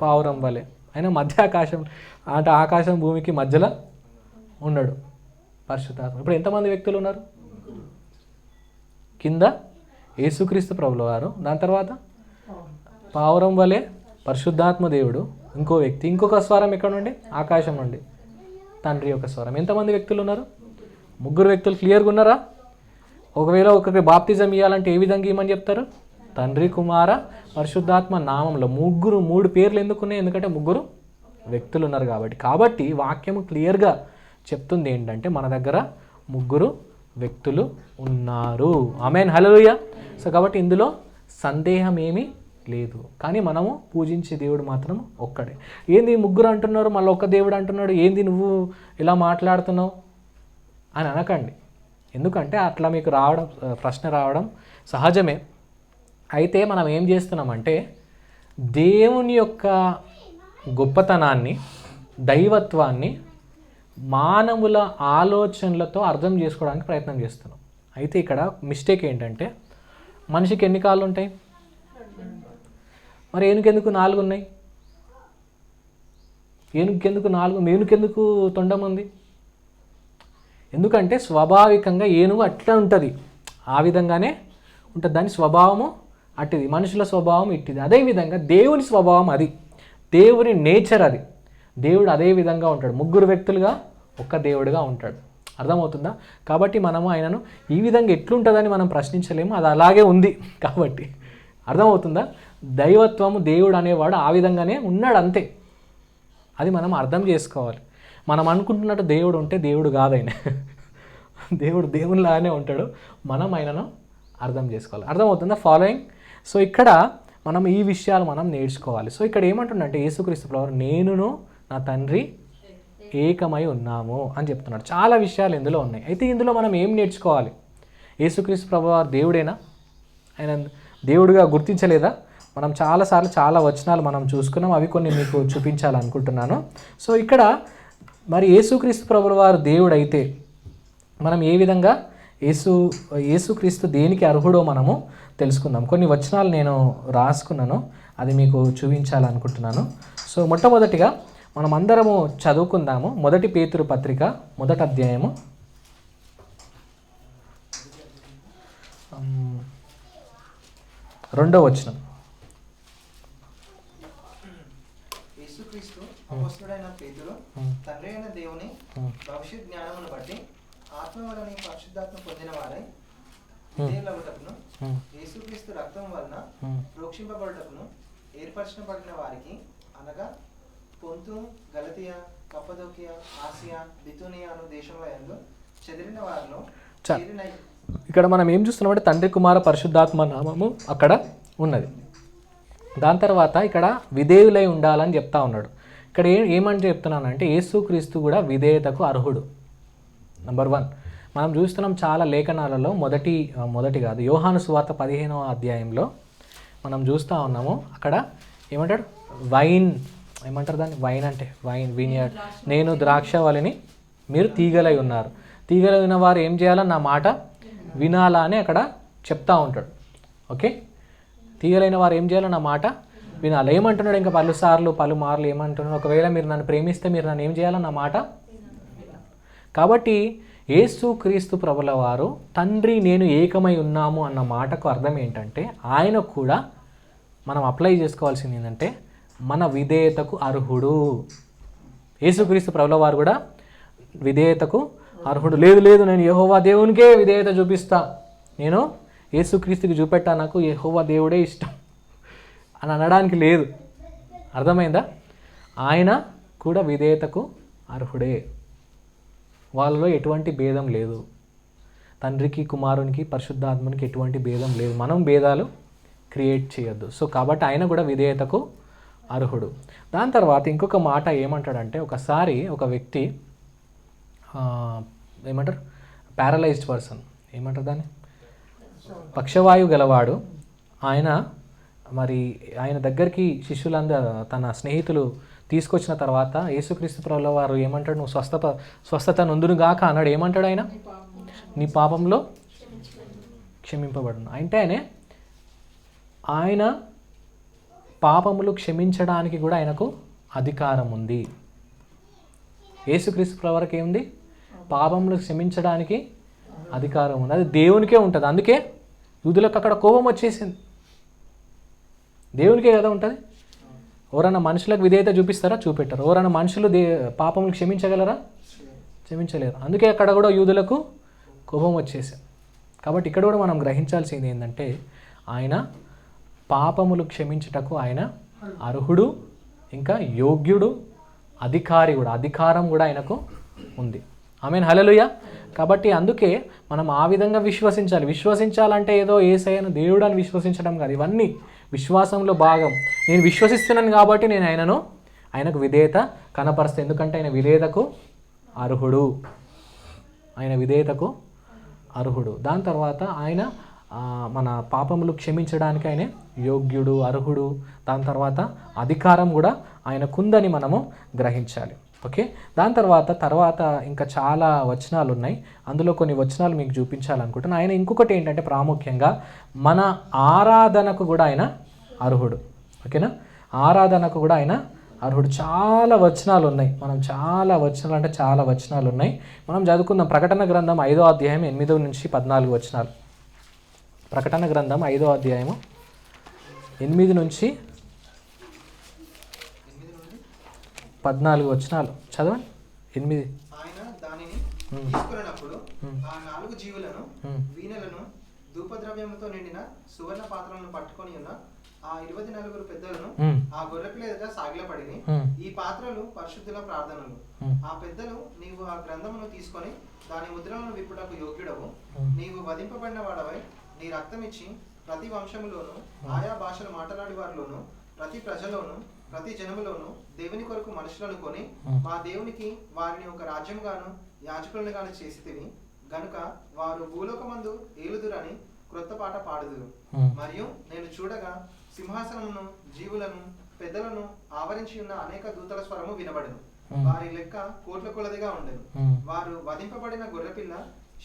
పావురం వలె. ఆయన మధ్య ఆకాశం, అంటే ఆకాశం భూమికి మధ్యలో ఉన్నాడు పరిశుద్ధాత్మ. ఇప్పుడు ఎంతమంది వ్యక్తులు ఉన్నారు? కింద యేసుక్రీస్తు ప్రభుల వారు, దాని తర్వాత పావురం వలె పరిశుద్ధాత్మ దేవుడు, ఇంకో వ్యక్తి, ఇంకొక స్వరం ఎక్కడ నుండి? ఆకాశం నుండి తండ్రి యొక్క స్వరం. ఎంతమంది వ్యక్తులు ఉన్నారు? ముగ్గురు వ్యక్తులు. క్లియర్గా ఉన్నారా? ఒకవేళ ఒకరికి బాప్తిజం ఇవ్వాలంటే ఏ విధంగా ఇవ్వమని చెప్తారు? తండ్రి, కుమార, పరిశుద్ధాత్మ నామంలో. 3 పేర్లు ఎందుకున్నాయి? ఎందుకంటే ముగ్గురు వ్యక్తులు ఉన్నారు కాబట్టి వాక్యము క్లియర్గా చెప్తుంది ఏంటంటే మన దగ్గర ముగ్గురు వ్యక్తులు ఉన్నారు. ఆమేన్, హల్లెలూయా. సో కాబట్టి ఇందులో సందేహం ఏమీ లేదు. కానీ మనము పూజించే దేవుడు మాత్రం ఒక్కడే. ఏంది ముగ్గురు అంటున్నారు, మళ్ళీ ఒక్క దేవుడు అంటున్నాడు, ఏంది నువ్వు ఇలా మాట్లాడుతున్నావు అని అనకండి. ఎందుకంటే అట్లా మీకు ప్రశ్న రావడం సహజమే. అయితే మనం ఏం చేస్తున్నామంటే దేవుని యొక్క గొప్పతనాన్ని, దైవత్వాన్ని మానవుల ఆలోచనలతో అర్థం చేసుకోవడానికి ప్రయత్నం చేస్తున్నాం. అయితే ఇక్కడ మిస్టేక్ ఏంటంటే, మనిషికి ఎన్ని కాళ్ళు ఉంటాయి? మరి ఏనుకెందుకు 4 ఉన్నాయి? ఏనుకెందుకు 4? ఏనుకెందుకు తొండం ఉంది? ఎందుకంటే స్వాభావికంగా ఏనుగు అట్లా ఉంటుంది, ఆ విధంగానే ఉంటుంది. దాని స్వభావము అట్టిది, మనుషుల స్వభావం ఇట్టిది. అదేవిధంగా దేవుని స్వభావం అది, దేవుని నేచర్ అది. దేవుడు అదే విధంగా ఉంటాడు. ముగ్గురు వ్యక్తులుగా ఒక్క దేవుడుగా ఉంటాడు. అర్థమవుతుందా? కాబట్టి మనము ఆయనను ఈ విధంగా ఎట్లుంటుందని మనం ప్రశ్నించలేము, అది అలాగే ఉంది. కాబట్టి అర్థమవుతుందా? దైవత్వము, దేవుడు అనేవాడు ఆ విధంగానే ఉన్నాడు, అంతే. అది మనం అర్థం చేసుకోవాలి. మనం అనుకుంటున్నట్టు దేవుడు ఉంటే దేవుడు కాదు ఆయన. దేవుడు దేవునిలాగానే ఉంటాడు. మనం ఆయనను అర్థం చేసుకోవాలి. అర్థమవుతుందా? ఫాలోయింగ్. సో ఇక్కడ మనం ఈ విషయాలు మనం నేర్చుకోవాలి. సో ఇక్కడ ఏమంటుండంటే యేసుక్రీస్తు ప్రభువు నేనును నా తండ్రి ఏకమై ఉన్నాము అని చెప్తున్నాడు. చాలా విషయాలు ఇందులో ఉన్నాయి. అయితే ఇందులో మనం ఏం నేర్చుకోవాలి? యేసుక్రీస్తు ప్రభువు దేవుడేనా? ఆయన దేవుడిగా గుర్తించలేదా? మనం చాలాసార్లు చాలా వచనాలు మనం చూసుకున్నాం, అవి కొన్ని మీకు చూపించాలనుకుంటున్నాను. సో ఇక్కడ మరి యేసుక్రీస్తు ప్రభువు వారు దేవుడు అయితే మనం ఏ విధంగా యేసుక్రీస్తు దేనికి అర్హుడో మనము తెలుసుకుందాం. కొన్ని వచనాలు నేను రాసుకున్నాను, అది మీకు చూపించాలనుకుంటున్నాను. సో మొట్టమొదటిగా మనం అందరము చదువుకుందాము. 1 పేతురు పత్రిక 1వ అధ్యాయము 2వ వచనం. ఈ యేసుక్రీస్తు అపోస్తలుడైన పేతురు తండ్రి అయిన దేవుని భవిష్యత్ జ్ఞానమును బట్టి ఆత్మ వలన పరిశుద్ధాత్మ పొందిన వారై విధేయులగుటకును యేసుక్రీస్తు రక్తం వలన ప్రోక్షింపబడుటకును ఏర్పరచబడిన వారికి అనగా పొంతు గలతియ కప్పదోకియ ఆసియా బితునియా అను దేశంలో యందు చెదిరిన వారిలో చేరిన ఇక్కడ మనం ఏం చూస్తున్నామంటే తండ్రి కుమార పరిశుద్ధాత్మ నామము అక్కడ ఉన్నది. దాని తర్వాత ఇక్కడ విధేయులై ఉండాలని చెప్తా ఉన్నాడు. ఇక్కడ ఏమంటే చెప్తున్నానంటే యేసుక్రీస్తు కూడా విధేయతకు అర్హుడు. నంబర్ 1 మనం చూస్తున్నాం చాలా లేఖనాలలో మొదటి కాదు, యోహాను సువార్త 15వ అధ్యాయంలో మనం చూస్తూ ఉన్నాము. అక్కడ ఏమంటాడు, ఏమంటారు దాన్ని, వైన్ అంటే వినియర్డ్, నేను ద్రాక్షవల్లిని మీరు తీగలై ఉన్నారు, తీగలై ఉన్న వారు ఏం చేయాలా, నా మాట వినాలా అని అక్కడ చెప్తా ఉంటాడు. ఓకే, తీగలైన వారు ఏం చేయాలో నా మాట వినాలి. ఏమంటున్నాడు, ఇంకా పలుమార్లు ఏమంటున్నాడు, ఒకవేళ మీరు నన్ను ప్రేమిస్తే మీరు నన్ను ఏం చేయాలో నా మాట. కాబట్టి యేసుక్రీస్తు ప్రభుల వారు తండ్రి నేను ఏకమై ఉన్నాము అన్న మాటకు అర్థం ఏంటంటే ఆయన కూడా మనం అప్లై చేసుకోవాల్సింది ఏంటంటే మన విధేయతకు అర్హుడు. యేసుక్రీస్తు ప్రభుల వారు కూడా విధేయతకు అర్హుడు. లేదు నేను యెహోవా దేవునికే విధేయత చూపిస్తా, నేను యేసుక్రీస్తుకి చూపెట్టా, నాకు యెహోవా దేవుడే ఇష్టం అని అనడానికి లేదు. అర్థమైందా? ఆయన కూడా విధేయతకు అర్హుడే. వాళ్ళలో ఎటువంటి భేదం లేదు. తండ్రికి కుమారునికి పరిశుద్ధాత్మనికి ఎటువంటి భేదం లేదు. మనం భేదాలు క్రియేట్ చేయొద్దు. సో కాబట్టి ఆయన కూడా విధేయతకు అర్హుడు. దాని తర్వాత ఇంకొక మాట ఏమంటాడంటే, ఒకసారి ఒక వ్యక్తి ఏమంటారు, ప్యారలైజ్డ్ పర్సన్, ఏమంటారు దాన్ని, పక్షవాయువు గలవాడు. ఆయన దగ్గరికి తన స్నేహితులు తీసుకొచ్చిన తర్వాత యేసుక్రీస్తు ప్రభుల వారు ఏమంటాడు, నువ్వు స్వస్థత నొందునుగాక అన్నాడు. ఏమంటాడు ఆయన, నీ పాపంలో క్షమింపబడును. అంటే ఆయన పాపములు క్షమించడానికి కూడా ఆయనకు అధికారం ఉంది. యేసుక్రీస్తు ప్రభుల వారికి ఏముంది, పాపములు క్షమించడానికి అధికారం ఉంది. అది దేవునికే ఉంటుంది. అందుకే యూదులకు అక్కడ కోపం వచ్చేసింది. దేవునికే కదా ఉంటుంది. ఎవరన్నా మనుషులకు విధేయత చూపిస్తారా? చూపెట్టరు. ఎవరన్నా మనుషులు పాపములు క్షమించగలరా? క్షమించలేరు. అందుకే అక్కడ కూడా యూదులకు కోపం వచ్చేసింది. కాబట్టి ఇక్కడ కూడా మనం గ్రహించాల్సింది ఏంటంటే ఆయన పాపములు క్షమించుటకు ఆయన అర్హుడు, ఇంకా యోగ్యుడు, అధికారి కూడా, అధికారం కూడా ఆయనకు ఉంది. ఆమేన్, హల్లెలూయా. కాబట్టి అందుకే మనం ఆ విధంగా విశ్వసించాలంటే ఏదో యేసయ్యను దేవుడు అని విశ్వసించడం కాదు. ఇవన్నీ విశ్వాసంలో భాగం. నేను విశ్వసిస్తున్నాను కాబట్టి నేను ఆయనకు విధేయత కనపరుస్తా. ఎందుకంటే ఆయన విధేయతకు అర్హుడు. దాని తర్వాత ఆయన మన పాపములు క్షమించడానికి ఆయన యోగ్యుడు, అర్హుడు. దాని తర్వాత అధికారం కూడా ఆయనకుందని మనము గ్రహించాలి. ఓకే, దాని తర్వాత ఇంకా చాలా వచనాలు ఉన్నాయి. అందులో కొన్ని వచనాలు మీకు చూపించాలనుకుంటున్నాను. ఆయన ఇంకొకటి ఏంటంటే ప్రాముఖ్యంగా మన ఆరాధనకు కూడా ఆయన అర్హుడు. ఓకేనా, ఆరాధనకు కూడా ఆయన అర్హుడు. చాలా వచనాలు ఉన్నాయి. చాలా వచనాలు ఉన్నాయి. మనం చదువుకుందాం. ప్రకటన గ్రంథం 5వ అధ్యాయం 8 నుంచి 14 వచనాలు. ప్రకటన గ్రంథం 5వ అధ్యాయము 8 నుంచి 14 వచనాలు చదవండి. 8. ఆయన దానిని తీసుకున్నప్పుడు ఆ 4 జీవులను, వీణలను, ధూపద్రవ్యముతో నిండిన సువర్ణ పాత్రలను పట్టుకొని ఉన్న ఆ 24 పెద్దలను ఆ గొర్రెపిల్ల ఎదుట సాగిలపడిని. ఈ పాత్రలు పరిశుద్ధుల ప్రార్థనలు. ఆ పెద్దలు, నీవు ఆ గ్రంథమును తీసుకొని దాని ముద్రలను విప్పుటకు యోగ్యుడవు, నీవు వధింపబడిన వాడవై నీ రక్తం ఇచ్చి ప్రతి వంశములోను, ఆయా భాషలు మాట్లాడే వారిలోను, ప్రతి ప్రజలోను, ప్రతి జనములోను దేవుని కొరకు మనుషులను కొని మా దేవునికి వారిని ఒక రాజ్యంగాను యాజకులను గాను చేసితివి గనుక వారు భూలోకమందు ఏలుదురని క్రొత్త పాట పాడుదురు. మరియు నేను చూడగా సింహాసనమును, జీవులను, పెద్దలను ఆవరించి ఉన్న అనేక దూతల స్వరము వినబడెను. వారి లెక్క కోట్ల కొలదిగా ఉండెను. వారు వధింపబడిన గొర్రెపిల్ల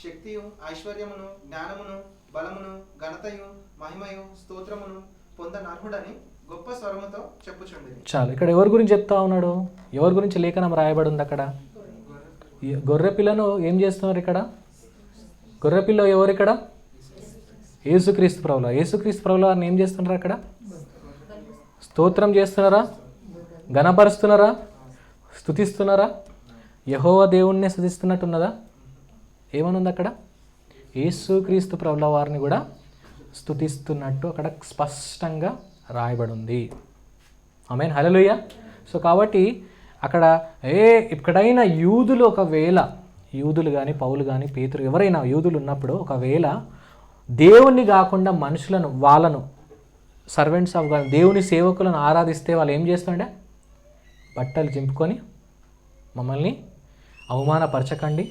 శక్తియు, ఐశ్వర్యమును, జ్ఞానమును, బలమును, ఘనతయు, మహిమయు, స్తోత్రమును పొందనర్హుడని గొప్ప స్వరముతో చెప్పుచుండేది. చాలు. ఇక్కడ ఎవరి గురించి చెప్తా ఉన్నాడు? ఎవరి గురించి లేఖనం రాయబడి ఉంది అక్కడ? గొర్రెపిల్లను ఏం చేస్తున్నారు ఇక్కడ? గొర్రెపిల్ల ఎవరు ఇక్కడ? యేసుక్రీస్తు ప్రభుల. యేసుక్రీస్తు ప్రభుల వారిని ఏం చేస్తున్నారు అక్కడ? స్తోత్రం చేస్తున్నారా? ఘనపరుస్తున్నారా? స్తుతిస్తున్నారా? యెహోవా దేవుణ్ణి స్తుతిస్తున్నట్టున్నదా? ఏమనుంది అక్కడ? యేసుక్రీస్తు ప్రభుల వారిని కూడా స్తుతిస్తున్నట్టు అక్కడ స్పష్టంగా రాయబడి ఉంది. ఆమేన్, హల్లెలూయా. సో కాబట్టి అక్కడ ఎక్కడైనా యూదులు, ఒకవేళ యూదులు కానీ పౌలు కానీ పేతురు ఎవరైనా యూదులు ఉన్నప్పుడు ఒకవేళ దేవుణ్ణి కాకుండా మనుషులను, వాళ్ళను సర్వెంట్స్ ఆఫ్ గాడ్, దేవుని సేవకులను ఆరాధిస్తే వాళ్ళు ఏం చేస్తుండే? బట్టలు చింపుకొని మమ్మల్ని అవమానపరచకండి,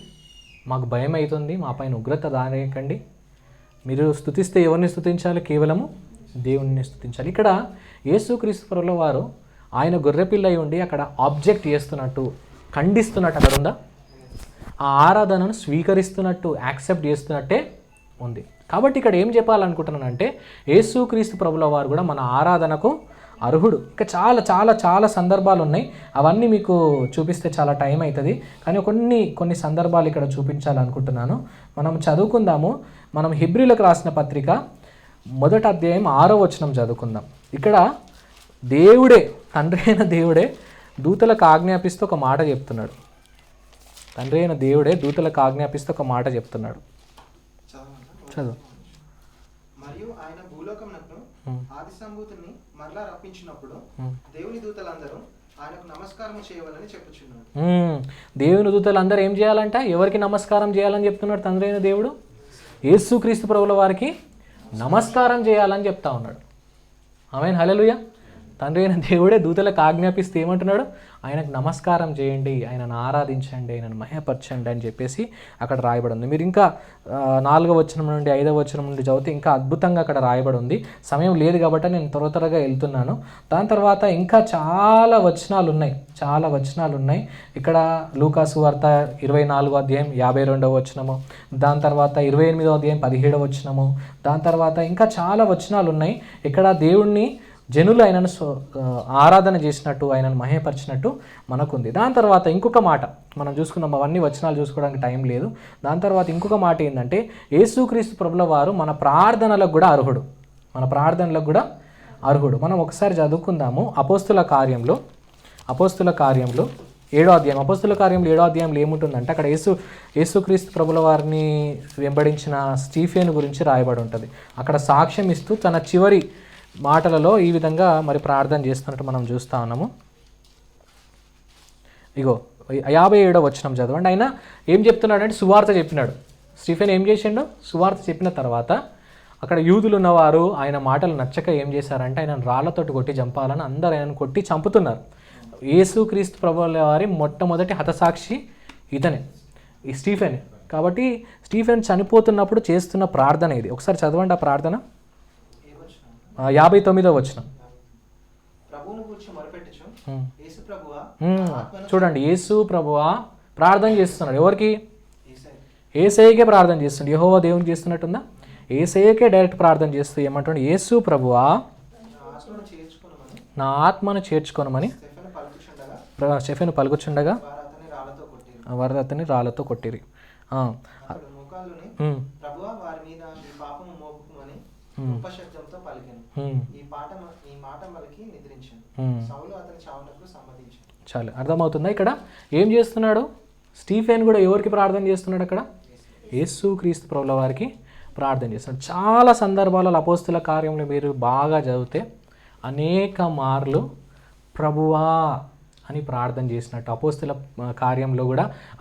మాకు భయం అవుతుంది, మా పైన ఉగ్రత దానేయకండి, మీరు స్తుతిస్తే ఎవరిని స్తుతించాలి? కేవలము దేవుణ్ణి స్తుతించాలి. ఇక్కడ యేసుక్రీస్తు ప్రభుల వారు ఆయన గొర్రెపిల్ల అయి ఉండి అక్కడ ఆబ్జెక్ట్ చేస్తున్నట్టు, ఖండిస్తున్నట్టు అక్కడ ఉందా? ఆ ఆరాధనను స్వీకరిస్తున్నట్టు, యాక్సెప్ట్ చేస్తున్నట్టే ఉంది. కాబట్టి ఇక్కడ ఏం చెప్పాలనుకుంటున్నానంటే యేసుక్రీస్తు ప్రభుల వారు కూడా మన ఆరాధనకు అర్హుడు. ఇంకా చాలా చాలా చాలా సందర్భాలు ఉన్నాయి, అవన్నీ మీకు చూపిస్తే చాలా టైం అవుతుంది. కానీ కొన్ని సందర్భాలు ఇక్కడ చూపించాలనుకుంటున్నాను. మనం చదువుకుందాము. మనం హెబ్రీలకు రాసిన పత్రిక 1వ అధ్యాయం 6వ వచనం చదువుకుందాం. ఇక్కడ దేవుడే, తండ్రి అయిన దేవుడే దూతలకు ఆజ్ఞాపిస్తూ ఒక మాట చెప్తున్నాడు. తండ్రి అయిన దేవుడే దూతలకు ఆజ్ఞాపిస్తూ ఒక మాట చెప్తున్నాడు. చదువు. మరియు ఆయన భూలోకమునకు ఆది సంభూతిని మరలా రప్పించినప్పుడు దేవుని దూతలందరూ ఆయనకు నమస్కారం చేయవాలని చెప్పుచున్నాడు. దేవుని దూతలందరూ ఏం చేయాలంట? ఎవరికి నమస్కారం చేయాలని చెప్తున్నాడు? తండ్రి అయిన దేవుడు యేసుక్రీస్తు ప్రభుల వారికి నమస్కారం చేయాలని చెప్తా ఉన్నాడు. ఆమేన్, హల్లెలూయా. తండ్రి అయిన దేవుడే దూతలకు ఆజ్ఞాపిస్తే ఏమంటున్నాడు? ఆయనకు నమస్కారం చేయండి, ఆయనను ఆరాధించండి, ఆయనను మహిమపరచండి అని చెప్పేసి అక్కడ రాయబడి ఉంది. మీరు ఇంకా 4వ వచనం నుండి 5వ వచనం నుండి చదివితే ఇంకా అద్భుతంగా అక్కడ రాయబడి ఉంది. సమయం లేదు కాబట్టి నేను త్వరగా వెళ్తున్నాను. దాని తర్వాత ఇంకా చాలా వచనాలు ఉన్నాయి. ఇక్కడ లూకాసు వార్త 24వ అధ్యాయం 52వ వచనము, దాని తర్వాత 28వ అధ్యాయం 17వ వచనము, దాని తర్వాత ఇంకా చాలా వచనాలు ఉన్నాయి. ఇక్కడ దేవుణ్ణి జనులు ఆయనను ఆరాధన చేసినట్టు, ఆయనను మహిమపరిచినట్టు మనకుంది. దాని తర్వాత ఇంకొక మాట మనం చూసుకుందాం. అవన్నీ వచనాలు చూసుకోవడానికి టైం లేదు. దాని తర్వాత ఇంకొక మాట ఏంటంటే యేసుక్రీస్తు ప్రభుల వారు మన ప్రార్థనలకు కూడా అర్హుడు. మనం ఒకసారి చదువుకుందాము. అపోస్తుల కార్యంలో 7వ అధ్యాయం. అపోస్తుల కార్యంలో 7వ అధ్యాయంలో ఏముంటుందంటే అక్కడ యేసుక్రీస్తు ప్రభుల వారిని వెంబడించిన స్టీఫెను గురించి రాయబడి ఉంటుంది. అక్కడ సాక్ష్యం ఇస్తూ తన చివరి మాటలలో ఈ విధంగా మరి ప్రార్థన చేస్తున్నట్టు మనం చూస్తూ ఉన్నాము. ఇగో 57వ వచనం చదవండి. ఆయన ఏం చెప్తున్నాడంటే సువార్త చెప్పినాడు. స్టీఫెన్ ఏం చేసిండు? సువార్త చెప్పిన తర్వాత అక్కడ యూదులు ఉన్నవారు ఆయన మాటలు నచ్చక ఏం చేశారంటే ఆయన రాళ్లతోటి కొట్టి చంపాలని అందరూ ఆయనను కొట్టి చంపుతున్నారు. యేసుక్రీస్తు ప్రభువుల వారి మొట్టమొదటి హతసాక్షి ఇతనే, ఈ స్టీఫెన్. కాబట్టి స్టీఫెన్ చనిపోతున్నప్పుడు చేస్తున్న ప్రార్థన ఇది. ఒకసారి చదవండి ఆ ప్రార్థన. 59వ వచనం. చూడండి, యేసు ప్రభువా ప్రార్థన చేస్తున్నాడు. ఎవరికి? యేసయ్యకే ప్రార్థన చేస్తున్నాడు. యెహోవా దేవునికి చేస్తున్నట్టుందా? యేసయ్యకే డైరెక్ట్ ప్రార్థన చేస్తూ ఏమంటాడు? యేసు ప్రభువా నా ఆత్మను చేర్చుకొనమని స్టెఫెను పలుకుచుండగా వారు అతన్ని రాళ్లతో కొట్టిరి. చాలు అర్థమవుతుందా? ఇక్కడ ఏం చేస్తున్నాడు స్టీఫెన్? కూడా ఎవరికి ప్రార్థన చేస్తున్నాడు? అక్కడ యేసుక్రీస్తు ప్రభుల వారికి ప్రార్థన చేస్తున్నాడు. చాలా సందర్భాలలో అపోస్తుల కార్యంలో మీరు బాగా చదివితే అనేక మార్లు ప్రభువా అని ప్రార్థన చేసినట్టు అపోస్తుల కార్యంలో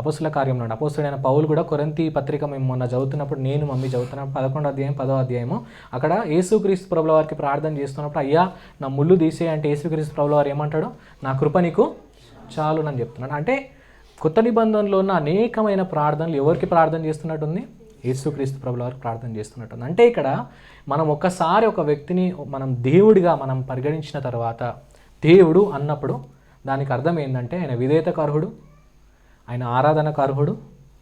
అపోస్తుడైన పౌలు కూడా కొరింథీ పత్రిక మేము మొన్న చదువుతున్నప్పుడు, నేను మమ్మీ చదువుతున్నప్పుడు 11వ అధ్యాయం 10వ అధ్యాయము అక్కడ యేసుక్రీస్తు ప్రభుల వారికి ప్రార్థన చేస్తున్నప్పుడు అయ్యా నా ముళ్ళు తీసే అంటే యేసుక్రీస్తు ప్రభుల వారు ఏమంటాడు? నా కృప నీకు చాలునని చెప్తున్నాడు. అంటే కొత్త నిబంధనలో ఉన్న అనేకమైన ప్రార్థనలు ఎవరికి ప్రార్థన చేస్తున్నట్టుంది? యేసుక్రీస్తు ప్రభుల వారికి ప్రార్థన చేస్తున్నట్టుంది. అంటే ఇక్కడ మనం ఒక్కసారి ఒక వ్యక్తిని మనం దేవుడిగా మనం పరిగణించిన తర్వాత, దేవుడు అన్నప్పుడు దానికి అర్థం ఏంటంటే ఆయన విధేయతకు అర్హుడు, ఆయన ఆరాధనకు అర్హుడు,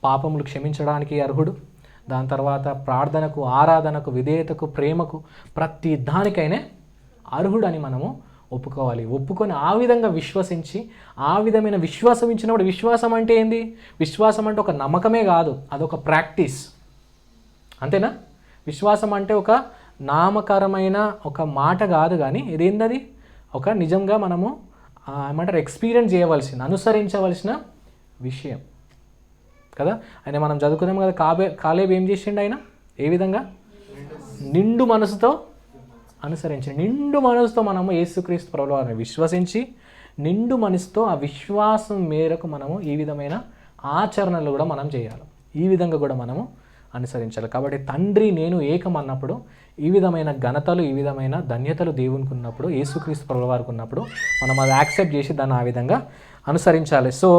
పాపములు క్షమించడానికి అర్హుడు, దాని తర్వాత ప్రార్థనకు, ఆరాధనకు, విధేయతకు, ప్రేమకు, ప్రతి దానికైనా అర్హుడు అని మనము ఒప్పుకోవాలి. ఒప్పుకొని ఆ విధంగా విశ్వసించి, ఆ విధమైన విశ్వాసం ఇచ్చినప్పుడు, విశ్వాసం అంటే ఏంది? విశ్వాసం అంటే ఒక నమ్మకమే కాదు, అదొక ప్రాక్టీస్. అంతేనా? విశ్వాసం అంటే ఒక నామకరమైన ఒక మాట కాదు, కానీ ఇదేందది ఒక నిజంగా మనము ఏమంటారు ఎక్స్పీరియన్స్ చేయవలసిన, అనుసరించవలసిన విషయం కదా. ఆయన మనం చదువుకున్నాం కదా, కాలేబ్ ఏం చేసిండు, ఆయన ఏ విధంగా నిండు మనసుతో అనుసరించండి. నిండు మనసుతో మనము యేసుక్రీస్తు ప్రభువు వారిని విశ్వసించి నిండు మనసుతో ఆ విశ్వాసం మేరకు మనము ఈ విధమైన ఆచరణలు కూడా మనం చేయాలి, ఈ విధంగా కూడా మనము అనుసరించాలి. కాబట్టి తండ్రి నేను ఏకం అన్నప్పుడు ఈ విధమైన ఘనతలు, ఈ విధమైన ధన్యతలు దేవునికి ఉన్నప్పుడు, యేసుక్రీస్తు ప్రభువు వారికి ఉన్నప్పుడు మనం అది యాక్సెప్ట్ చేసి దాన్ని ఆ విధంగా అనుసరించాలి. సో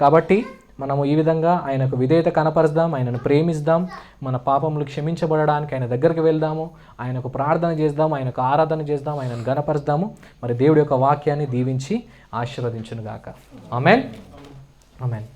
కాబట్టి మనము ఈ విధంగా ఆయనకు విధేయత కనపరుద్దాం, ఆయనను ప్రేమిద్దాం, మన పాపములు క్షమించబడడానికి ఆయన దగ్గరికి వెళ్దాము, ఆయనకు ప్రార్థన చేద్దాం, ఆయనకు ఆరాధన చేద్దాం, ఆయనను గణపరుద్దాము. మరి దేవుడి యొక్క వాక్యాన్ని దీవించి ఆశీర్వదించును గాక. ఆమేన్, ఆమేన్.